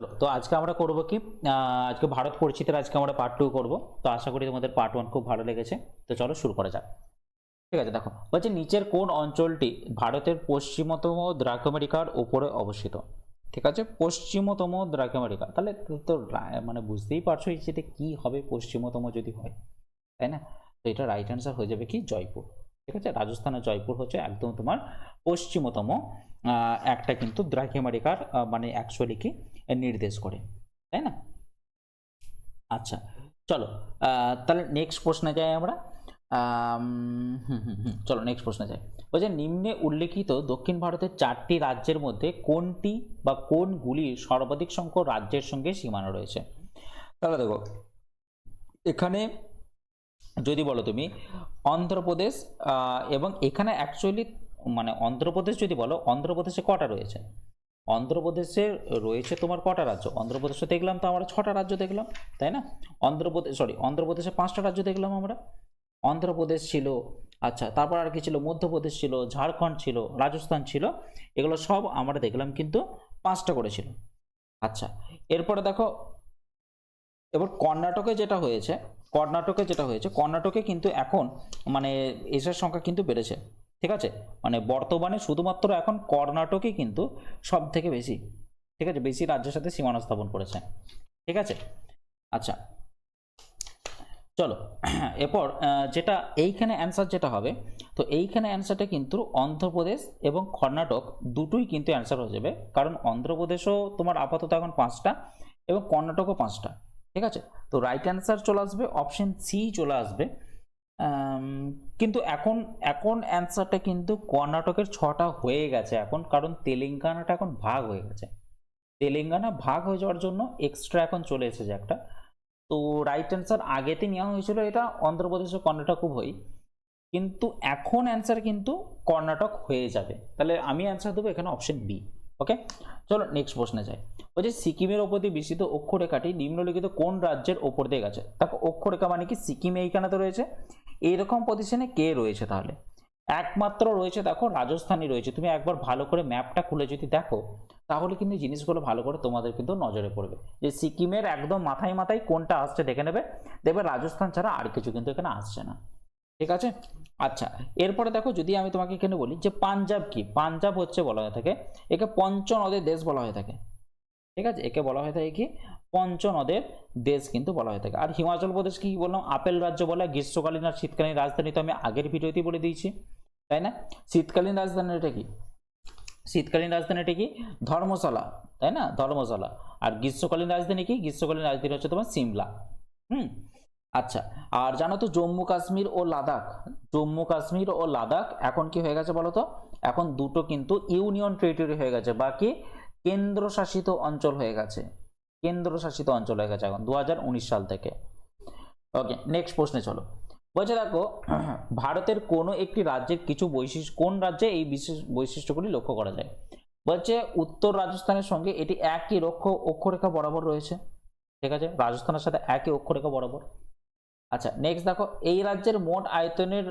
তো আজকে আমরা করব কি আজকে ভারত পরিচিতির আজকে আমরা পার্ট 2 করব। তো আশা করি তোমাদের পার্ট 1 খুব ভালো লেগেছে। তো চলো শুরু করা যাক। ঠিক আছে, দেখো বলছে নিচের কোন অঞ্চলটি ভারতের পশ্চিমতম দ্রাঘিমারেখার উপরে অবস্থিত। ঠিক আছে, পশ্চিমতম দ্রাঘিমারেখা, তাহলে তো মানে বুঝতেই পারছো সেটা কি হবে পশ্চিমতম যদি হয়, তাই না? তো এটা রাইট অ্যান্সার হয়ে যাবে কি জয়পুর। ঠিক আছে, রাজস্থানের জয়পুর হচ্ছে একদম তোমার পশ্চিমতম একটা কিন্তু দ্রাঘিমারেখার মানে অ্যাকচুয়ালি কি নির্দেশ করে, তাই না? আচ্ছা, চলো তাহলে নেক্সট প্রশ্নে যাই আমরা। চলো নেক্সট প্রশ্নে যাই। বলছে নিম্নে উল্লেখিত দক্ষিণ ভারতের 4টি রাজ্যের মধ্যে কোনটি বা কোনগুলির সর্বাধিক সংখ্যক রাজ্যের সঙ্গে সীমানা রয়েছে। তাহলে দেখো এখানে যদি বলো তুমি অন্ধ্রপ্রদেশ, এবং এখানে অ্যাকচুয়ালি মানে অন্ধ্রপ্রদেশ যদি বলো, অন্ধ্রপ্রদেশে কটা রয়েছে? অন্ধ্রপ্রদেশে রয়েছে তোমার কটা রাজ্য? অন্ধ্রপ্রদেশে দেখলাম তো আমরা 6টা রাজ্য দেখলাম, তাই না? অন্ধ্রপ্রদেশে 5টা রাজ্য দেখলাম আমরা। অন্ধ্রপ্রদেশ ছিল, আচ্ছা তারপর আর কি ছিল? মধ্যপ্রদেশ ছিল, ঝাড়খণ্ড ছিল, রাজস্থান ছিল, এগুলো সব আমরা দেখলাম কিন্তু 5টা করেছিল। আচ্ছা, এরপরে দেখো এবার কর্ণাটকে কিন্তু এখন মানে এসের সংখ্যা কিন্তু বেড়েছে। ঠিক আছে, মানে বর্তমানে শুধুমাত্র এখন কর্ণাটকই কিন্তু সব থেকে বেশি, ঠিক আছে, বেশি রাজ্যের সাথে সীমানা স্থাপন করেছে। ঠিক আছে, আচ্ছা চলো এরপর যেটা এইখানে অ্যান্সার যেটা হবে, তো এইখানে অ্যান্সারটা কিন্তু অন্ধ্রপ্রদেশ এবং কর্ণাটক দুটোই কিন্তু অ্যান্সার হয়ে যাবে, কারণ অন্ধ্রপ্রদেশও তোমার আপাতত এখন 5টা এবং কর্ণাটকও 5টা। ঠিক আছে, তো রাইট অ্যান্সার চলে আসবে অপশন সি চলে আসবে। কিন্তু এখন এখন অ্যান্সারটা কিন্তু কর্ণাটকের 6টা হয়ে গেছে এখন, কারণ তেলেঙ্গানাটা এখন ভাগ হয়ে গেছে। তেলেঙ্গানা ভাগ হয়ে যাওয়ার জন্য এক্সট্রা এখন চলে এসেছে একটা। তো রাইট অ্যান্সার আগেতে নেওয়া হয়েছিল এটা অন্ধ্রপ্রদেশ ও কর্ণাটক উভয়ই, কিন্তু এখন অ্যান্সার কিন্তু কর্ণাটক হয়ে যাবে। তাহলে আমি অ্যান্সার দেবো এখানে অপশন বি। ওকে, চলো নেক্সট প্রশ্নে যাই। বলছে সিকিমের ওপর দিয়ে বিস্তৃত অক্ষরেখাটি নিম্নলিখিত কোন রাজ্যের ওপর দিয়ে গেছে? দেখো অক্ষরেখা মানে কি, সিকিম এইখানে তো রয়েছে, এইরকম পজিশনে কে রয়েছে? তাহলে একমাত্র রয়েছে দেখো রাজস্থানই রয়েছে। তুমি একবার ভালো করে ম্যাপটা খুলে যদি দেখো তাহলে কিন্তু জিনিসগুলো ভালো করে তোমাদের কিন্তু নজরে পড়বে, যে সিকিমের একদম মাথায় মাথায় কোনটা আসছে দেখে নেবে, দেখবে রাজস্থান ছাড়া আর কিছু কিন্তু এখানে আসছে না। ঠিক আছে, আচ্ছা এরপরে দেখো যদি আমি তোমাকে এখানে বলি যে পাঞ্জাব কি, পাঞ্জাব হচ্ছে বলা হয়ে থাকে একে পঞ্চনদের দেশ বলা হয়ে থাকে। ঠিক আছে, একে বলা হয়ে থাকে কি পঞ্চনদের দেশ কিন্তু বলা হয়ে থাকে। আর হিমাচল প্রদেশ কি বললাম, আপেল রাজ্য বলা, গ্রীষ্মকালীন আর শীতকালীন রাজধানী তো আমি আগের ভিডিওতেই বলে দিয়েছি, তাই না? শীতকালীন রাজধানী এটা কি, শীতকালীন রাজধানীটা কি ধর্মশালা, তাই না? ধর্মশালা। আর গ্রীষ্মকালীন রাজধানী কি, গ্রীষ্মকালীন রাজধানী হচ্ছে তোমার সিমলা। হুম, আচ্ছা আর জানো তো জম্মু কাশ্মীর ও লাদাখ, জম্মু কাশ্মীর ও লাদাখ এখন কি হয়ে গেছে বলো তো? এখন দুটো কিন্তু ইউনিয়ন টেরিটরি হয়ে গেছে, বাকি কেন্দ্রশাসিত অঞ্চল হয়ে গেছে, কেন্দ্রশাসিত অঞ্চল হয়ে গেছে এখন 2019 সাল থেকে। ওকে, নেক্সট প্রশ্নে চলো। বলছে দেখো ভারতের কোনো একটি রাজ্যের কিছু বৈশিষ্ট্য, কোন রাজ্যে এই বিশেষ বৈশিষ্ট্যগুলি লক্ষ্য করা যায়? বলছে উত্তর রাজস্থানের সঙ্গে এটি একই অক্ষরেখা বরাবর রয়েছে। ঠিক আছে, রাজস্থানের সাথে একই অক্ষরেখা বরাবর। আচ্ছা নেক্সট দেখো এই রাজ্যের মোট আয়তনের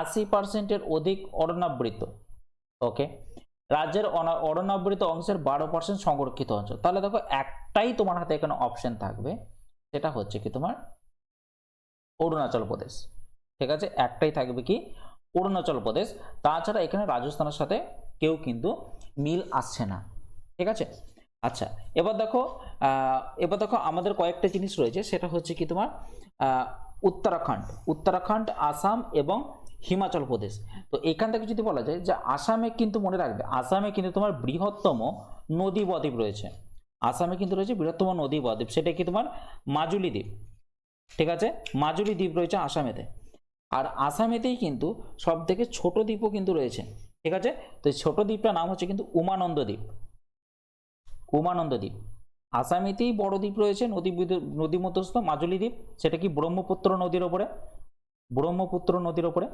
80%-এর অধিক অরণ্যাবৃত। ওকে, রাজ্যের অরণ্যাবৃত অংশের 12% সংরক্ষিত অঞ্চল। তাহলে দেখো একটাই তোমার হাতে এখানে অপশন থাকবে, সেটা হচ্ছে কি তোমার অরুণাচল প্রদেশ। ঠিক আছে, একটাই থাকবে কি অরুণাচল প্রদেশ, তাছাড়া এখানে রাজস্থানের সাথে কেউ কিন্তু মিল আসছে না। ঠিক আছে, আচ্ছা এবার দেখো আমাদের কয়েকটা জিনিস রয়েছে, সেটা হচ্ছে কি তোমার উত্তরাখণ্ড, আসাম এবং হিমাচল প্রদেশ। তো এখান থেকে যদি বলা যায় যে আসামে কিন্তু মনে রাখবে, আসামে কিন্তু তোমার বৃহত্তম নদী বদ্বীপ রয়েছে, আসামে কিন্তু রয়েছে বৃহত্তম নদী বদ্বীপ, সেটা কি তোমার মাজুলি দ্বীপ। ঠিক আছে, মাজুলি দ্বীপ রয়েছে আসামেতে। আর আসামেতেই কিন্তু সব থেকে ছোট দ্বীপও কিন্তু রয়েছে। ঠিক আছে, তো ছোট দ্বীপটার নাম হচ্ছে কিন্তু উমানন্দ দ্বীপ, উমানন্দ দ্বীপ। আসামেতেই বড় দ্বীপ রয়েছে নদী মধ্যস্থ মাজুলি দ্বীপ, সেটা কি ব্রহ্মপুত্র নদীর ওপরে, ব্রহ্মপুত্র নদীর ওপরে,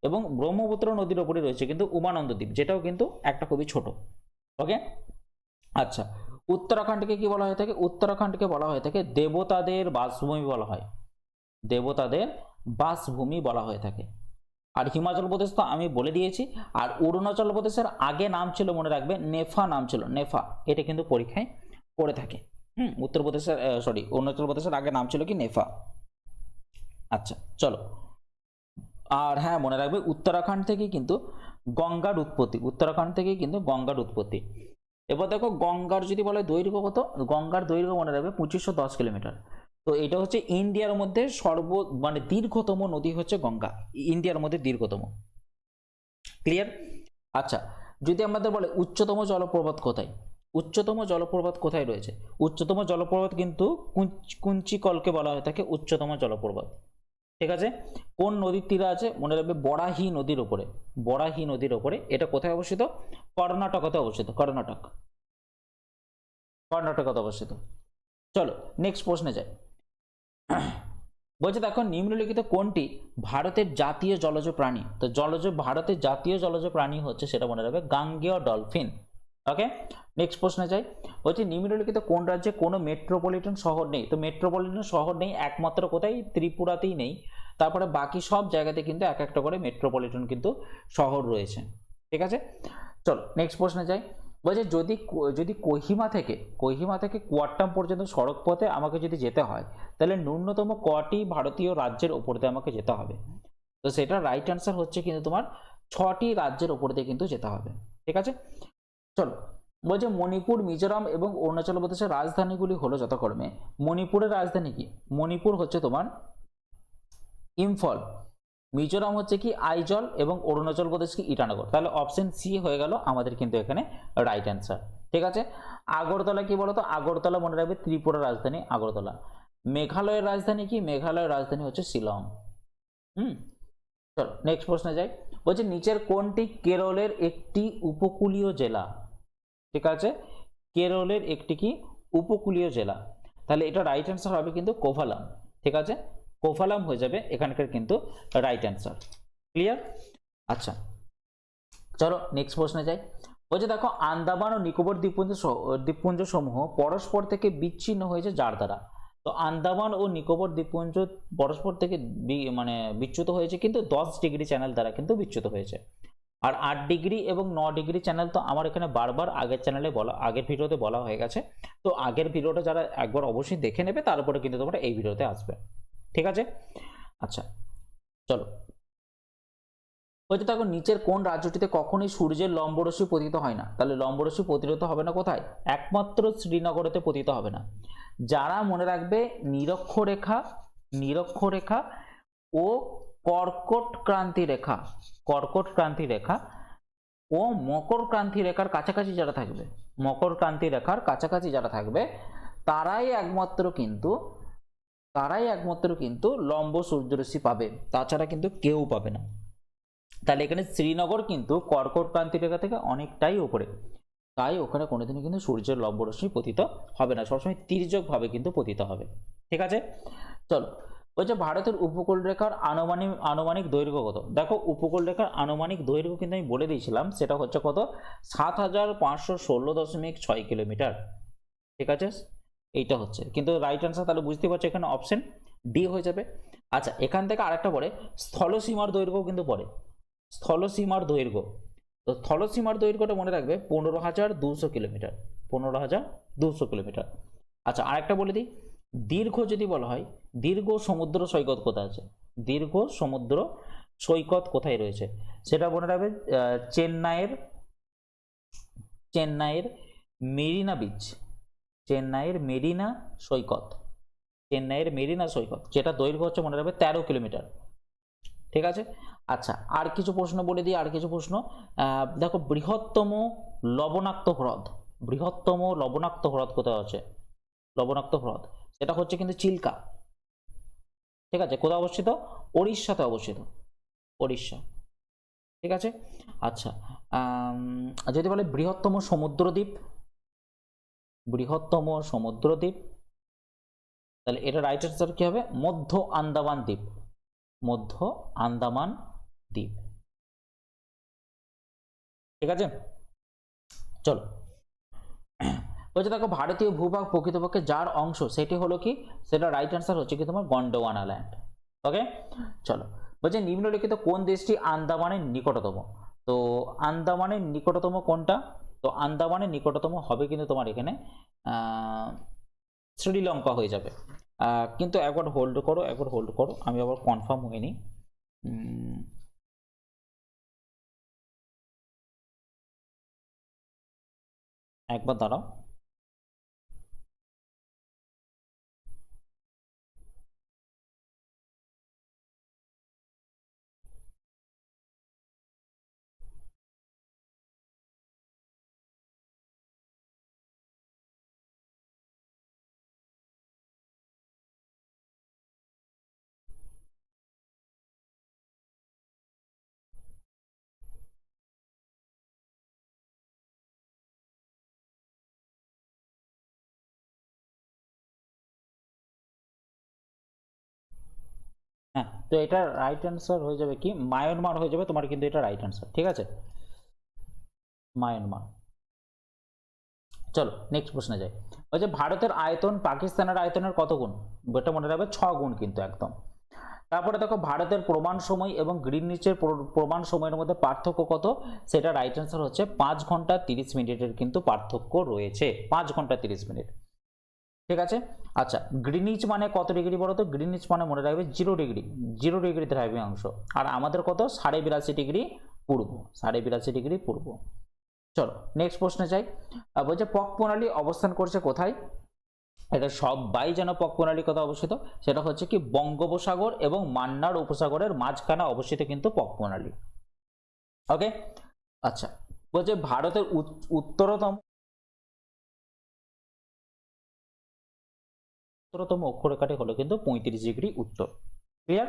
এবং ব্রহ্মপুত্র নদীর ওপরে রয়েছে কিন্তু উমানন্দ দ্বীপ, যেটাও কিন্তু একটা খুবই ছোট। ওকে, আচ্ছা উত্তরাখণ্ডকে কি বলা হয়ে থাকে? উত্তরাখণ্ডকে বলা হয়ে থাকে দেবতাদের বাসভূমি বলা হয়, দেবতাদের বাসভূমি বলা হয়ে থাকে। আর হিমাচল প্রদেশ তো আমি বলে দিয়েছি। আর অরুণাচল প্রদেশের আগে নাম ছিল মনে রাখবে নেফা নাম ছিল, নেফা, এটা কিন্তু পরীক্ষায় পড়ে থাকে। উত্তরপ্রদেশের অরুণাচল প্রদেশের আগে নাম ছিল কি নেফা। আচ্ছা চলো, আর হ্যাঁ মনে রাখবে উত্তরাখণ্ড থেকে কিন্তু গঙ্গার উৎপত্তি, উত্তরাখণ্ড থেকেই কিন্তু গঙ্গার উৎপত্তি। এবার দেখো গঙ্গার যদি বলে দৈর্ঘ্য কত, গঙ্গার দৈর্ঘ্য মনে রাখবে 2510 কিলোমিটার। তো এটা হচ্ছে ইন্ডিয়ার মধ্যে মানে দীর্ঘতম নদী হচ্ছে গঙ্গা, ইন্ডিয়ার মধ্যে দীর্ঘতম। ক্লিয়ার? আচ্ছা যদি আমাদের বলে উচ্চতম জলপ্রপাত কোথায়, উচ্চতম জলপ্রপাত কোথায় রয়েছে, উচ্চতম জলপ্রপাত কিন্তু কুঞ্চিকলকে বলা হয়ে থাকে উচ্চতম জলপ্রপাত। ঠিক আছে, কোন নদীর তীরে আছে মনে রাখবে বরাহি নদীর উপরে, বরাহি নদীর উপরে। এটা কোথায় অবস্থিত, কর্ণাটকতে অবস্থিত, কর্ণাটক, কর্ণাটকতে অবস্থিত। চলো নেক্সট প্রশ্নে যাই। বলছে দেখো নিম্নলিখিত কোনটি ভারতের জাতীয় জলজ প্রাণী, তো ভারতের জাতীয় জলজ প্রাণী হচ্ছে সেটা মনে রাখবে গাঙ্গেয় ডলফিন। ওকে নেক্সট প্রশ্নে যাই। বলছে নিম্নলিখিত কোন রাজ্যে কোনো মেট্রোপলিটন শহর নেই, তো মেট্রোপলিটন শহর নেই একমাত্র কোথায়, ত্রিপুরাতেই নেই, তারপরে বাকি সব জায়গাতে কিন্তু এক একটা করে মেট্রোপলিটন কিন্তু শহর রয়েছে। ঠিক আছে চলো নেক্সট প্রশ্নে যাই। বলছে যদি কোহিমা থেকে কোয়াট্টাম পর্যন্ত সড়ক পথে আমাকে যদি যেতে হয় তাহলে ন্যূনতম কটি ভারতীয় রাজ্যের ওপর দিয়ে আমাকে যেতে হবে, তো সেটা রাইট অ্যান্সার হচ্ছে কিন্তু তোমার 6টি রাজ্যের ওপর দিয়ে কিন্তু যেতে হবে। ঠিক আছে চলো, বলছে মণিপুর, মিজোরাম এবং অরুণাচল প্রদেশের রাজধানীগুলি হলো যথাক্রমে, মণিপুরের রাজধানী কি, মণিপুর হচ্ছে তোমার ইম্ফল, মিজোরাম হচ্ছে কি আইজল এবং অরুণাচল প্রদেশ কি ইটানগর। তাহলে অপশন সি হয়ে গেল আমাদের কিন্তু এখানে রাইট অ্যান্সার। ঠিক আছে, আগরতলা কি বলতো, আগরতলা মনে রাখবে ত্রিপুরার রাজধানী আগরতলা। মেঘালয়ের রাজধানী কি, মেঘালয়ের রাজধানী হচ্ছে শিলং। চলো নেক্সট প্রশ্নে যাই। বলছে নিচের কোনটি কেরলের একটি উপকূলীয় জেলা, ঠিক আছে কেরলের একটি কি উপকূলীয় জেলা, তাহলে এটা রাইট অ্যান্সার হবে কিন্তু কোভালাম। ঠিক আছে কোভালাম হয়ে যাবে এখানকার কিন্তু রাইট অ্যান্সার। ক্লিয়ার? আচ্ছা চলো নেক্সট প্রশ্নে যাই। বলছে দেখো আন্দামান ও নিকোবর দ্বীপপুঞ্জ সমূহ পরস্পর থেকে বিচ্ছিন্ন হয়েছে যার দ্বারা, তো আন্দামান ও নিকোবর দ্বীপপুঞ্জ পরস্পর থেকে মানে বিচ্যুত হয়েছে কিন্তু 10 ডিগ্রি চ্যানেল দ্বারা কিন্তু বিচ্যুত হয়েছে। আর 8 ডিগ্রি এবং 9 ডিগ্রি চ্যানেল তো আমার এখানে বারবার আগের চ্যানেলে বলা, আগের ভিডিওতে বলা হয়ে গেছে, তো আগের ভিডিওটা যারা একবার অবশ্যই দেখে নেবে তারপরে কিন্তু তোমরা এই ভিডিওতে আসবে। ঠিক আছে আচ্ছা চলো, বলছে দেখো নিচের কোন রাজ্যটিতে কখনোই সূর্যের লম্বরশ্মি পতিত হয় না, তাহলে লম্বরশ্মি পতিত হবে না কোথায়, একমাত্র শ্রীনগরেতে পতিত হবে না। যারা মনে রাখবে নিরক্ষরেখা ও কর্কট ক্রান্তি রেখা ও মকর ক্রান্তি রেখার কাছাকাছি যারা থাকবে, মকর ক্রান্তি রেখার কাছাকাছি যারা থাকবে তারাই একমাত্র কিন্তু লম্ব সূর্যরশ্মি পাবে, তাছাড়া কিন্তু কেউ পাবে না। তাহলে এখানে শ্রীনগর কিন্তু কর্কট ক্রান্তি রেখা থেকে অনেকটাই উপরে, তাই ওখানে কোনোদিনই কিন্তু সূর্যের লম্বরশ্মি পতিত হবে না, সবসময় তির্যকভাবে কিন্তু পতিত হবে। ঠিক আছে চলো, বলছে ভারতের উপকূল রেখার আনুমানিক দৈর্ঘ্য কত, দেখো উপকূল রেখার আনুমানিক দৈর্ঘ্য কিন্তু আমি বলে দিয়েছিলাম, সেটা হচ্ছে কত 7516.6 কিলোমিটার। ঠিক আছে এইটা হচ্ছে কিন্তু রাইট অ্যান্সার, তাহলে বুঝতে পারছো এখানে অপশন ডি হয়ে যাবে। আচ্ছা এখান থেকে আরেকটা পড়ে স্থলসীমার দৈর্ঘ্য কিন্তু পড়ে, স্থলসীমার দৈর্ঘ্য, তো স্থলসীমার দৈর্ঘ্যটা মনে রাখবে 15,200 কিলোমিটার, 15,200 কিলোমিটার। আচ্ছা আরেকটা বলে দিই, দীর্ঘ যদি বলা হয়, দীর্ঘ সমুদ্র সৈকত কোথায় আছে, দীর্ঘ সমুদ্র সৈকত কোথায় রয়েছে, সেটা মনে রাখবে চেন্নাইয়ের মেরিনা বিচ, চেন্নাইয়ের মেরিনা সৈকত, যেটা দৈর্ঘ্য হচ্ছে মনে রাখবে 13 কিলোমিটার। ঠিক আছে আচ্ছা আর কিছু প্রশ্ন বলে দিই, আর কিছু প্রশ্ন দেখো বৃহত্তম লবণাক্ত হ্রদ কোথায় আছে, লবণাক্ত হ্রদ সেটা হচ্ছে কিন্তু চিল্কা। ঠিক আছে কোথায় অবস্থিত, ওড়িশাতে অবস্থিত, ওড়িশা। ঠিক আছে আচ্ছা যদি বলে বৃহত্তম সমুদ্রদ্বীপ, তাহলে এটা রাইট অ্যান্সার কি হবে, মধ্য আন্দামান দ্বীপ। ঠিক আছে চলো, বলছে দেখো ভারতীয় ভূভাগ প্রকৃতপক্ষে যার অংশ সেটি হলো কি, সেটা রাইট অ্যান্সার হচ্ছে কি তোমার গন্ডোয়ানা ল্যান্ড। ওকে চলো, বলছে নিম্নলিখিত কোন দেশটি আন্দামানের নিকটতম, তো আন্দামানের নিকটতম কোনটা, তো আন্দামানের নিকটতম হবে কিন্তু তোমার এখানে শ্রীলঙ্কা হয়ে যাবে। কিন্তু একবার হোল্ড করো, একবার হোল্ড করো, আমি আবার কনফার্ম হয়ে নিই। একবার দাঁড়াও। হ্যাঁ, তো এটা রাইট অ্যান্সার হয়ে যাবে কি মায়ানমার হয়ে যাবে তোমার, কিন্তু এটা রাইট অ্যান্সার, ঠিক আছে, মায়ানমার। চলো নেক্সট প্রশ্নে যাই। বলছে ভারতের আয়তন পাকিস্তানের আয়তনের কত গুণ? এটা মনে রাখবে 6 গুণ কিন্তু একদম। তারপরে দেখো ভারতের প্রমাণ সময় এবং গ্রিনউইচের প্রমাণ সময়ের মধ্যে পার্থক্য কত? সেটা রাইট অ্যান্সার হচ্ছে 5 ঘন্টা 30 মিনিটের কিন্তু পার্থক্য রয়েছে, 5 ঘন্টা 30 মিনিট, ঠিক আছে। আচ্ছা, গ্রিনউইচ মানে কত ডিগ্রি বলো তো? গ্রিনউইচ মানে মনে রাখবে 0 ডিগ্রি, 0 ডিগ্রি দ্রাঘিমাংশ। আর আমাদের কত? 82.5 ডিগ্রি পূর্ব, 82.5 ডিগ্রি পূর্ব। চলো নেক্সট প্রশ্নে যাই। বলছে পক প্রণালী অবস্থান করছে কোথায়? এটা সবাই যেন পক প্রণালীর কথা অবস্থিত, সেটা হচ্ছে কি বঙ্গোপসাগর এবং মান্নার উপসাগরের মাঝখানে অবস্থিত কিন্তু পক প্রণালী। ওকে, আচ্ছা, বলছে ভারতের উত্তরতম অক্ষরেখাটি হলো কিন্তু 35 ডিগ্রি উত্তর। ক্লিয়ার?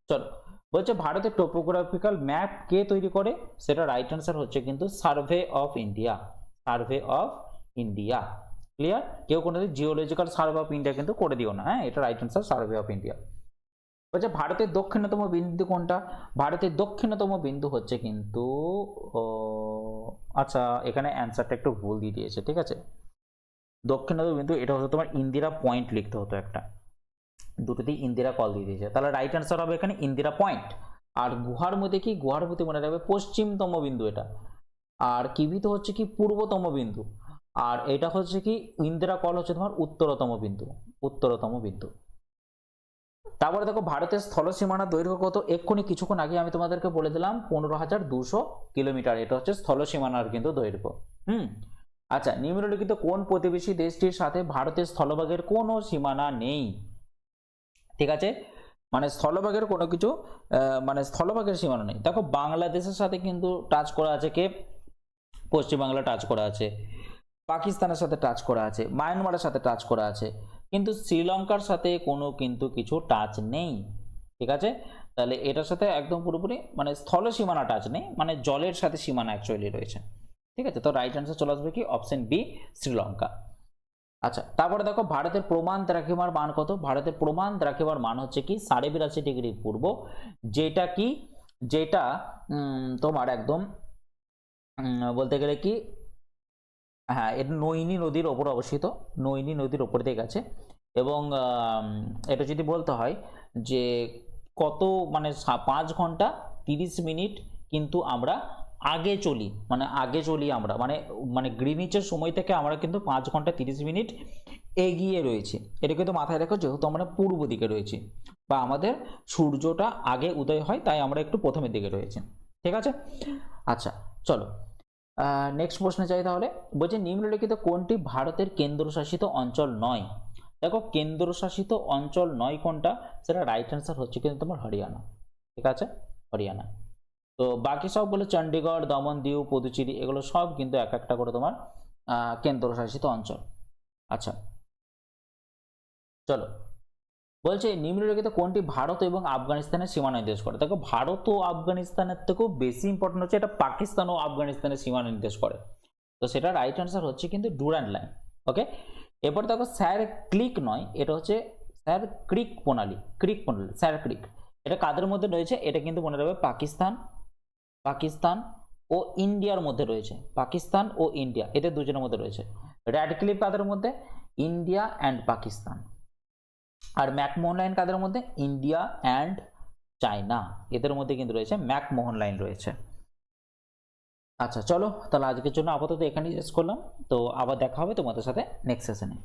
চলো, বলছে ভারতের টোপোগ্রাফিক্যাল ম্যাপ কে তৈরি করে? সেটা রাইট অ্যান্সার হচ্ছে কিন্তু survey of India, survey of India. Clear? কেউ কোনোদিন জিওলজিক্যাল সার্ভে অফ ইন্ডিয়া কিন্তু করে দিও না, হ্যাঁ, এটা right answer survey of India. বলছে ভারতের দক্ষিণতম বিন্দু কোনটা? ভারতের দক্ষিণতম বিন্দু হচ্ছে কিন্তু আচ্ছা, এখানে অ্যান্সারটা একটু ভুল দিয়ে দিয়েছে, ঠিক আছে। দক্ষিণতম বিন্দু এটা হচ্ছে তোমার ইন্দিরা পয়েন্ট লিখতে হতো, একটা দুটোতেই ইন্দিরা কল দিয়ে দিয়েছে, তাহলে রাইট অ্যান্সার হবে এখানে ইন্দিরা পয়েন্ট। আর গুহার মধ্যে কি? গুহার মধ্যে মনে রাখবে পশ্চিমতম বিন্দু এটা। আর কিবি তো হচ্ছে কি পূর্বতম বিন্দু। আর এটা হচ্ছে কি ইন্দিরা কল হচ্ছে তোমার উত্তরতম বিন্দু, উত্তরতম বিন্দু। তারপরে দেখো ভারতের স্থল সীমানার দৈর্ঘ্য কত? এক্ষুনি কিছুক্ষণ আগে আমি তোমাদেরকে বলে দিলাম 15,200 কিলোমিটার, এটা হচ্ছে স্থল সীমানার কিন্তু দৈর্ঘ্য। আচ্ছা, নিম্নলিখিত কোন প্রতিবেশী দেশটির সাথে ভারতের স্থলভাগের কোনো সীমানা নেই? ঠিক আছে, মানে স্থলভাগের কোনো কিছু মানে স্থলভাগের সীমানা নেই। দেখো বাংলাদেশের সাথে কিন্তু টাচ করা আছে কে? পশ্চিমবাংলা টাচ করা আছে, পাকিস্তানের সাথে টাচ করা আছে, মায়ানমারের সাথে টাচ করা আছে, কিন্তু শ্রীলঙ্কার সাথে কোনো কিন্তু কিছু টাচ নেই, ঠিক আছে। তাহলে এটার সাথে একদম পুরোপুরি মানে স্থল সীমানা টাচ নেই, মানে জলের সাথে সীমানা অ্যাকচুয়ালি রয়েছে, ঠিক আছে। তো রাইট অ্যান্সার চলে আসবে কি অপশন বি, শ্রীলঙ্কা। আচ্ছা, তারপরে দেখো ভারতের প্রমাণ দ্রাঘিমার মান কত? ভারতের প্রমাণ দ্রাঘিমার মান হচ্ছে কি 82.5 ডিগ্রি পূর্ব, যেটা কি যেটা তোমার একদম বলতে গেলে কি, হ্যাঁ, এটা নৈনী নদীর ওপর অবস্থিত, নৈনী নদীর ওপর দিয়ে গেছে। এবং এটা যদি বলতে হয় যে কত মানে 5 ঘন্টা 30 মিনিট কিন্তু আমরা আগে চলি, মানে আগে চলি আমরা, মানে মানে গ্রিনিচের সময় থেকে আমরা কিন্তু 5 ঘন্টা 30 মিনিট এগিয়ে রয়েছি। এটা কিন্তু মাথায় রেখো, যেহেতু আমরা পূর্ব দিকে রয়েছি বা আমাদের সূর্যটা আগে উদয় হয়, তাই আমরা একটু প্রথমের দিকে রয়েছি, ঠিক আছে। আচ্ছা চলো নেক্সট প্রশ্নে যাই তাহলে। বলছে নিম্নলিখিত কোনটি ভারতের কেন্দ্রশাসিত অঞ্চল নয়? দেখো কেন্দ্রশাসিত অঞ্চল নয় কোনটা, সেটা রাইট অ্যান্সার হচ্ছে কিন্তু তোমার হরিয়ানা, ঠিক আছে, হরিয়ানা। তো বাকি সব বলে চণ্ডীগড়, দমন, দিউ, পুদুচেরি, এগুলো সব কিন্তু এক একটা করে তোমার কেন্দ্রশাসিত অঞ্চল। আচ্ছা চলো, বলছে নিম্নলিখিত কোনটি ভারত এবং আফগানিস্তানের সীমা নির্দেশ করে? দেখো ভারত ও আফগানিস্তানের থেকেও বেশি ইম্পর্টেন্ট হচ্ছে এটা পাকিস্তান ও আফগানিস্তানের সীমা নির্দেশ করে, তো সেটা রাইট অ্যান্সার হচ্ছে কিন্তু ডুরান্ড লাইন। ওকে, এরপর দেখো স্যার ক্লিক নয়, এটা হচ্ছে স্যার ক্রিক প্রণালী, ক্রিক প্রণালী, স্যার ক্রিক, এটা কাদের মধ্যে রয়েছে? এটা কিন্তু মনে রাখবে পাকিস্তান ও ইন্ডিয়ার মধ্যে রয়েছে, পাকিস্তান ও ইন্ডিয়া এদের দুজনের মধ্যে রয়েছে। রেড ক্লিফ কাদের মধ্যে? India and Pakistan. আর ম্যাকমোহন লাইন কাদের মধ্যে? ইন্ডিয়া অ্যান্ড চায়না, এদের মধ্যে কিন্তু রয়েছে ম্যাকমোহন লাইন রয়েছে। আচ্ছা চলো, তাহলে আজকের জন্য আপাতত এখানেই শেষ করলাম, তো আবার দেখা হবে তোমাদের সাথে নেক্সট সেশনে।